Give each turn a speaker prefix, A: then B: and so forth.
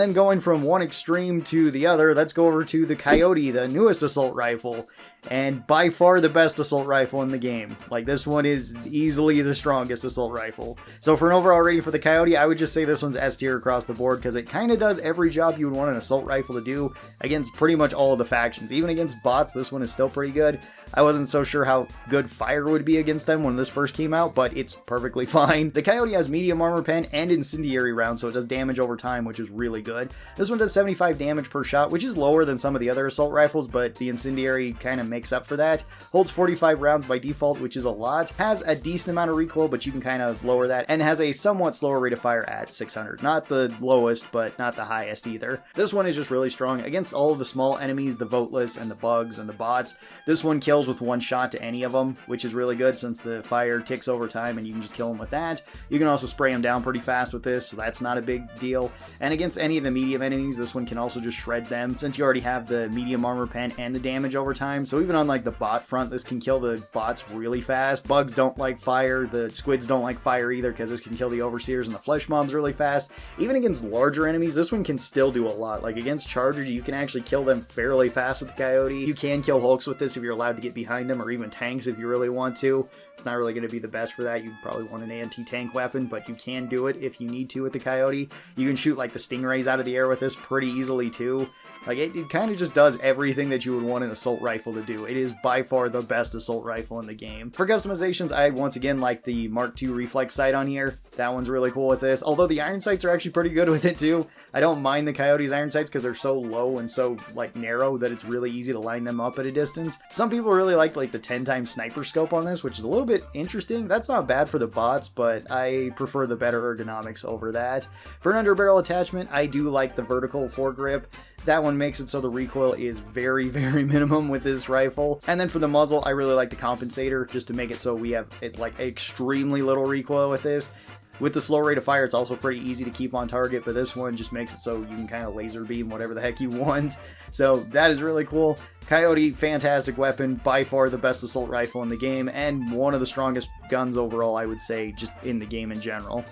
A: Then going from one extreme to the other, let's go over to the Coyote, the newest assault rifle, and by far the best assault rifle in the game. Like, this one is easily the strongest assault rifle. So for an overall rating for the Coyote, I would just say this one's S tier across the board, because it kind of does every job you would want an assault rifle to do against pretty much all of the factions. Even against bots, this one is still pretty good. I wasn't so sure how good fire would be against them when this first came out, but it's perfectly fine. The Coyote has medium armor pen and incendiary rounds, so it does damage over time, which is really good. This one does 75 damage per shot, which is lower than some of the other assault rifles, but the incendiary kind of makes up for that. Holds 45 rounds by default, which is a lot. Has a decent amount of recoil, but you can kind of lower that, and has a somewhat slower rate of fire at 600. Not the lowest, but not the highest either. This one is just really strong against all of the small enemies, the voteless and the bugs and the bots. This one kills with one shot to any of them, which is really good since the fire ticks over time and you can just kill them with that. You can also spray them down pretty fast with this, so that's not a big deal. And against any of the medium enemies, this one can also just shred them since you already have the medium armor pen and the damage over time. So even on like the bot front, this can kill the bots really fast. Bugs don't like fire, the squids don't like fire either because this can kill the overseers and the flesh mobs really fast. Even against larger enemies, this one can still do a lot. Like against chargers, you can actually kill them fairly fast with the Coyote. You can kill hulks with this if you're allowed to get behind them, or even tanks if you really want to. It's not really going to be the best for that. You'd probably want an anti-tank weapon, but you can do it if you need to with the Coyote. You can shoot like the stingrays out of the air with this pretty easily too. Like, it kind of just does everything that you would want an assault rifle to do. It is by far the best assault rifle in the game. For customizations, I once again like the Mark II reflex sight on here. That one's really cool with this. Although the iron sights are actually pretty good with it too. I don't mind the Coyote's iron sights because they're so low and so like narrow that it's really easy to line them up at a distance. Some people really like the 10x sniper scope on this, which is a little bit interesting. That's not bad for the bots, but I prefer the better ergonomics over that. For an underbarrel attachment, I do like the vertical foregrip. That one makes it so the recoil is very, very minimum with this rifle. And then for the muzzle, I really like the compensator just to make it so we have like extremely little recoil with this. With the slow rate of fire, it's also pretty easy to keep on target, but this one just makes it so you can kind of laser beam whatever the heck you want. So that is really cool. Coyote, fantastic weapon, by far the best assault rifle in the game, and one of the strongest guns overall, I would say, just in the game in general.